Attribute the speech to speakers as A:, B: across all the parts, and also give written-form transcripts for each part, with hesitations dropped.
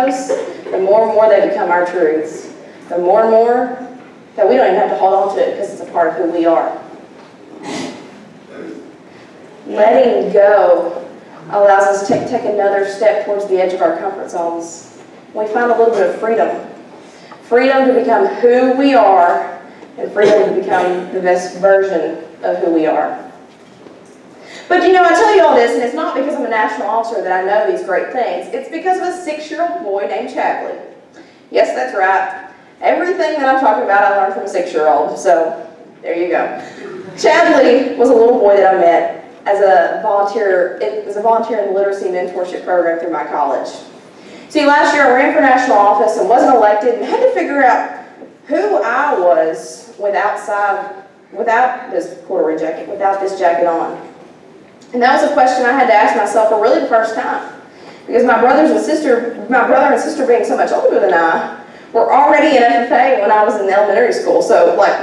A: the more and more they become our truths. The more and more that we don't even have to hold on to it because it's a part of who we are. Letting go allows us to take another step towards the edge of our comfort zones. We find a little bit of freedom. Freedom to become who we are, and freedom to become the best version of who we are. But you know, I tell you all this, and it's not because I'm a national officer that I know these great things. It's because of a 6-year-old boy named Chadley. Yes, that's right. Everything that I'm talking about I learned from a 6-year-old, so there you go. Chadley was a little boy that I met as a volunteer in the literacy mentorship program through my college. See, last year I ran for national office and wasn't elected and had to figure out who I was without this corduroy jacket, without this jacket on. And that was a question I had to ask myself for really the first time. Because my brother and sister being so much older than I were already in FFA when I was in elementary school. So like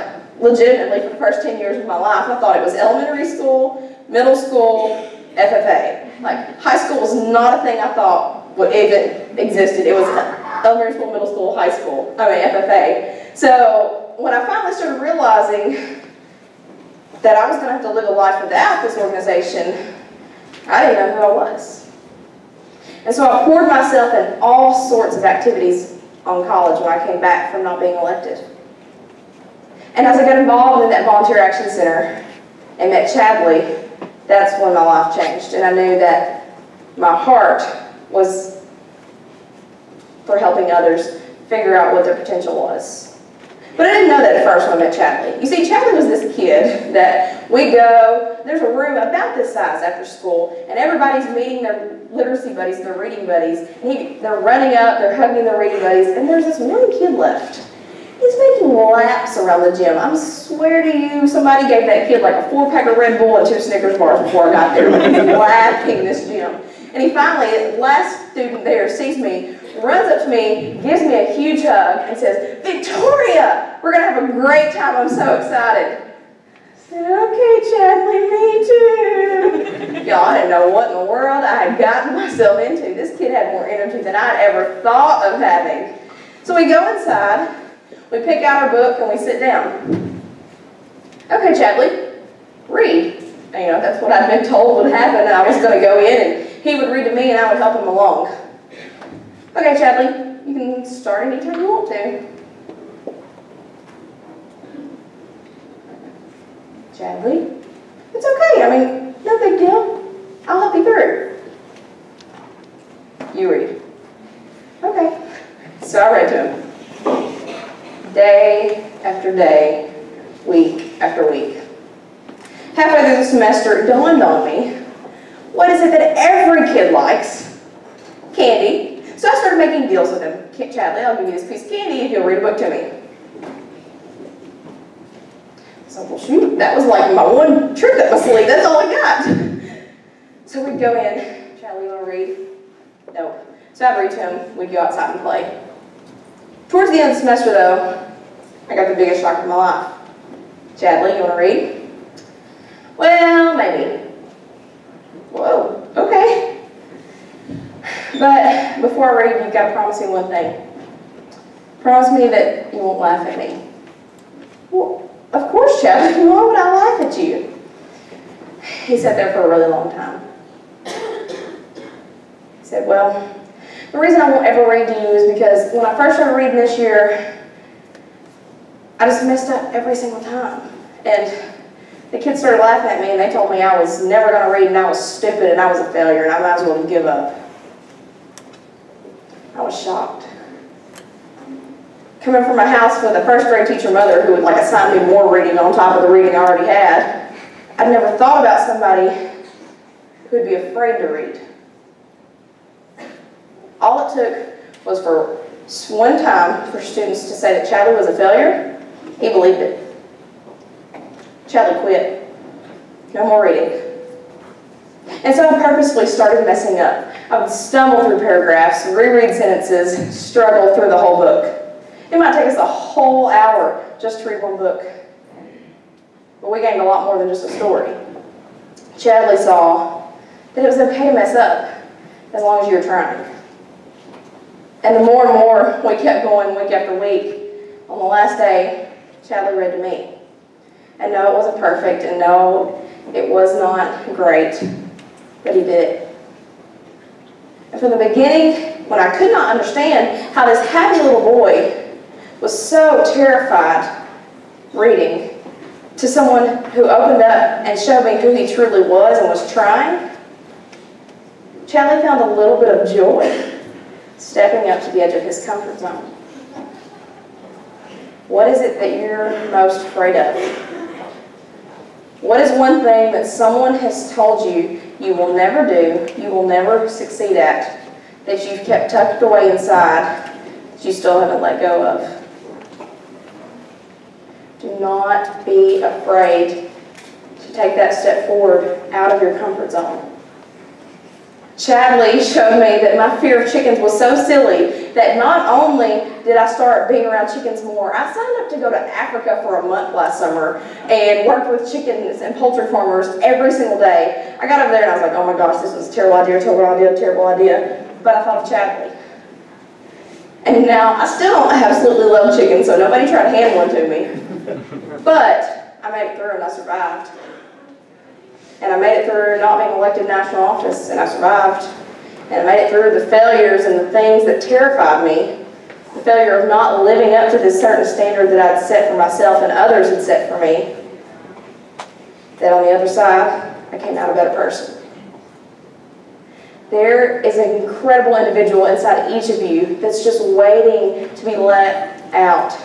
A: legitimately for the first 10 years of my life, I thought it was elementary school, middle school, FFA. Like high school was not a thing I thought would even existed. It was elementary school, middle school, high school, FFA. So when I finally started realizing that I was going to have to live a life without this organization, I didn't know who I was. And so I poured myself in all sorts of activities on college when I came back from not being elected. And as I got involved in that Volunteer Action Center and met Chadley, that's when my life changed. And I knew that my heart was for helping others figure out what their potential was. But I didn't know that at first when I met Chadley. You see, Chadley was this kid that we go, there's a room about this size after school, and everybody's meeting their literacy buddies, their reading buddies, and they're running up, they're hugging their reading buddies, and there's this one kid left. He's making laps around the gym. I swear to you, somebody gave that kid like a 4-pack of Red Bull and 2 Snickers bars before I got there. He's lapping this gym. And he finally, the last student there, sees me, runs up to me, gives me a huge hug, and says, "Victoria, we're going to have a great time. I'm so excited." I said, "Okay, Chadley, me too." Y'all, I didn't know what in the world I had gotten myself into. This kid had more energy than I'd ever thought of having. So we go inside, we pick out our book, and we sit down. "Okay, Chadley, read." And, you know, that's what I'd been told would happen, and I was going to go in, and he would read to me, and I would help him along. "Okay, Chadley, you can start anytime you want to." "Chadley, it's okay. I mean, no big deal. I'll help you through." "You read." "Okay." So I read to him. Day after day, week after week. Halfway through the semester, it dawned on me, what is it that every kid likes? Candy. So I started making deals with him. "Chadley, I'll give you this piece of candy if you'll read a book to me." So, well, shoot, that was like my one trick up my sleeve. That's all I got. So we'd go in. "Chadley, you want to read?" "Nope." So I'd read to him. We'd go outside and play. Towards the end of the semester, though, I got the biggest shock of my life. "Chadley, you want to read?" "Well, maybe." "Whoa, okay. But before I read, you've got to promise me one thing. Promise me that you won't laugh at me." "Well, of course, Chadley. Why would I laugh at you?" He sat there for a really long time. He said, "Well, the reason I won't ever read to you is because when I first started reading this year, I just messed up every single time. And the kids started laughing at me, and they told me I was never going to read, and I was stupid, and I was a failure, and I might as well give up." I was shocked. Coming from a house with a first-grade teacher mother who would like assign me more reading on top of the reading I already had, I'd never thought about somebody who would be afraid to read. All it took was for one time for students to say that Chadley was a failure. He believed it. Chadley quit. No more reading. And so I purposefully started messing up. I would stumble through paragraphs, reread sentences, struggle through the whole book. It might take us a whole hour just to read one book. But we gained a lot more than just a story. Chadley saw that it was okay to mess up as long as you were trying. And the more and more we kept going week after week, on the last day, Chadley read to me. And no, it wasn't perfect, and no, it was not great, but he did it. And from the beginning, when I could not understand how this happy little boy was so terrified reading, to someone who opened up and showed me who he truly was and was trying, Chadley found a little bit of joy stepping up to the edge of his comfort zone. What is it that you're most afraid of? What is one thing that someone has told you you will never do, you will never succeed at, that you've kept tucked away inside, that you still haven't let go of? Do not be afraid to take that step forward out of your comfort zone. Chadley showed me that my fear of chickens was so silly that not only did I start being around chickens more, I signed up to go to Africa for a month last summer and worked with chickens and poultry farmers every single day. I got over there and I was like, oh my gosh, this was a terrible idea, terrible idea, terrible idea. But I thought of Chadley. And now I still don't absolutely love chickens, so nobody tried to hand one to me. But I made it through and I survived. And I made it through not being elected in national office, and I survived. And I made it through the failures and the things that terrified me. The failure of not living up to this certain standard that I'd set for myself and others had set for me. That on the other side, I came out a better person. There is an incredible individual inside each of you that's just waiting to be let out.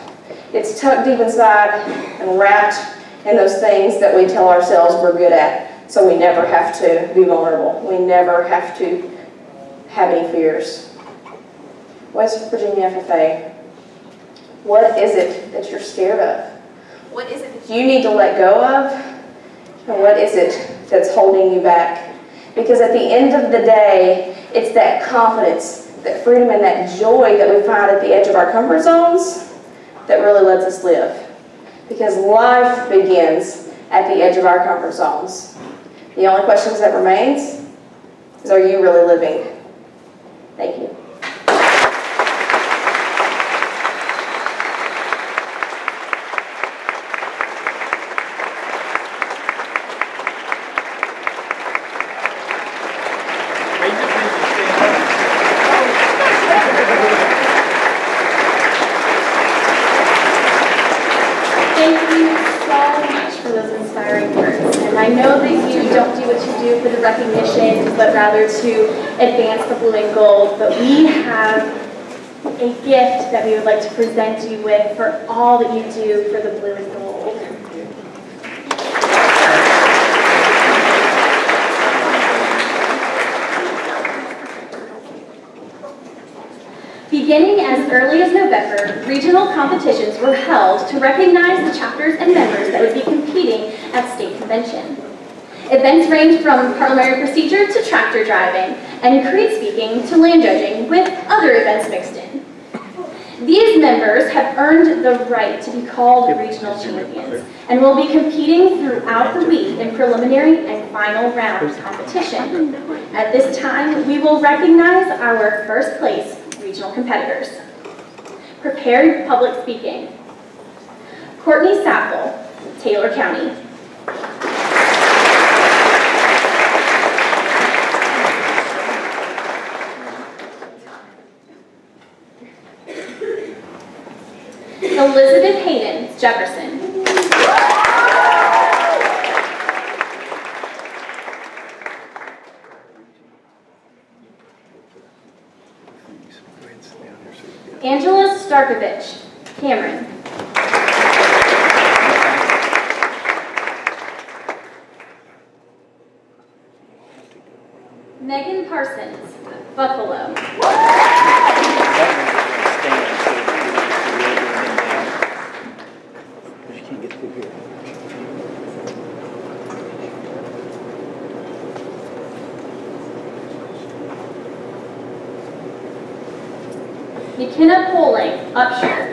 A: It's tucked deep inside and wrapped in those things that we tell ourselves we're good at. So we never have to be vulnerable. We never have to have any fears. West Virginia FFA, what is it that you're scared of? What is it that you need to let go of? And what is it that's holding you back? Because at the end of the day, it's that confidence, that freedom, and that joy that we find at the edge of our comfort zones that really lets us live. Because life begins at the edge of our comfort zones. The only question that remains is, are you really living? Thank you.
B: Recognition, but rather to advance the blue and gold. But we have a gift that we would like to present you with for all that you do for the blue and gold. Beginning as early as November, regional competitions were held to recognize the chapters and members that would be competing at state convention. Events range from parliamentary procedure to tractor driving, and crate speaking to land judging, with other events mixed in. These members have earned the right to be called regional champions, and will be competing throughout the week in preliminary and final round competition. At this time, we will recognize our first place regional competitors. Prepared public speaking. Courtney Sappel, Taylor County. Elizabeth Hayden, Jefferson. Angela Starkovich, Cameron. Megan Parsons, Buffalo. McKenna Poling, Upshur.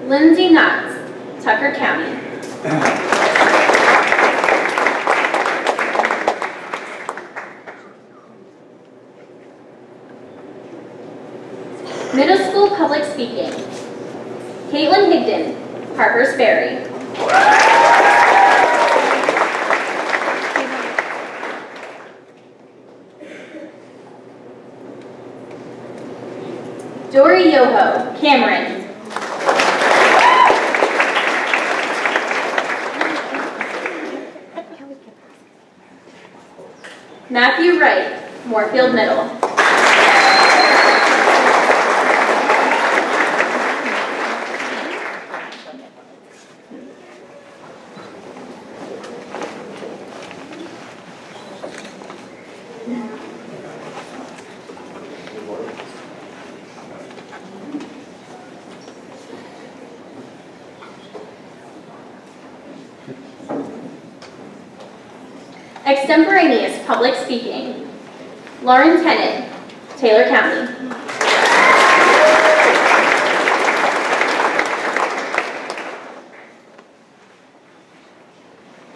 B: Lindsay Knotts, Tucker County. Middle School Public Speaking. Caitlin Higdon, Harper's Ferry. Dory Yoho, Cameron. Matthew Wright, Moorfield Middle. Extemporaneous Public Speaking. Lauren Tennant, Taylor County.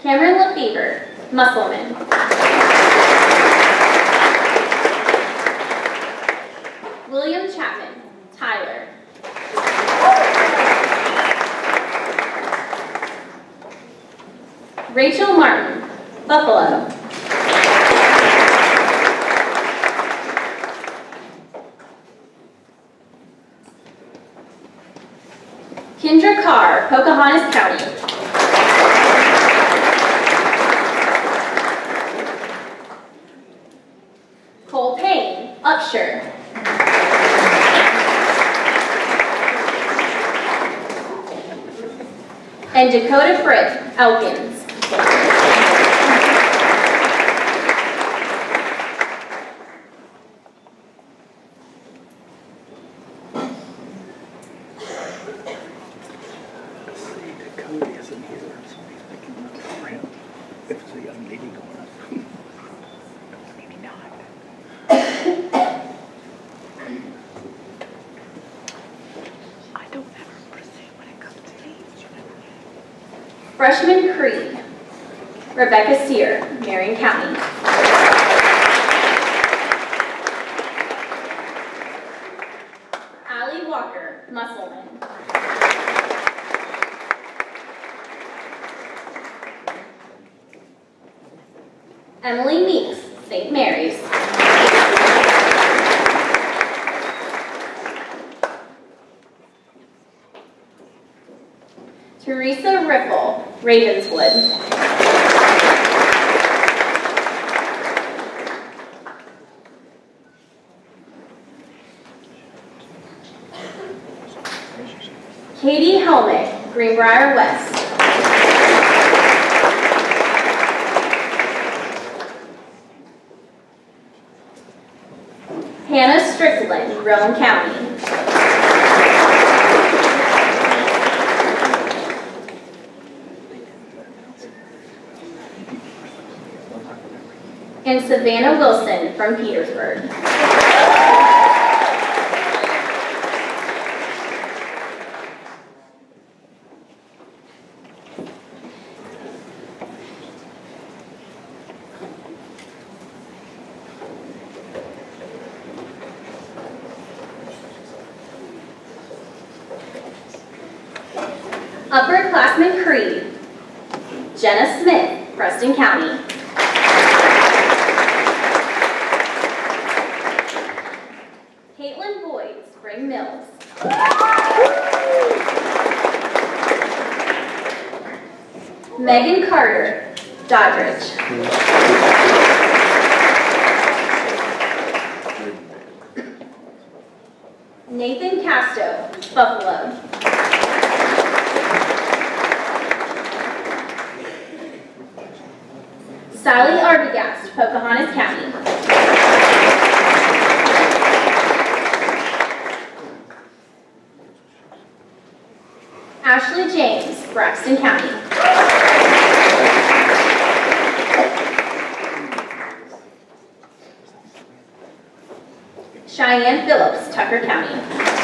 B: Cameron Lefevre, Musselman. William Chapman, Tyler. Rachel Martin, Buffalo. Kendra Carr, Pocahontas County. Cole Payne, Upshur. And Dakota Britt, Elkins. Freshman Creed, Rebecca Sear, Marion County. Allie Walker, Musselman. Emily Meeks, St. Mary's. Teresa Ripple, Ravenswood. Katie Helmick, Greenbrier West. Hannah Strickland, Rowan County. And Savannah Wilson from Petersburg. Upperclassman Creed, Jenna Smith, Preston County. Caitlin Boyd, Spring Mills. Megan Carter, Doddridge. Nathan Casto, Buffalo. Sally Arbogast, Pocahontas County. Ashley James, Braxton County. Cheyenne Phillips, Tucker County.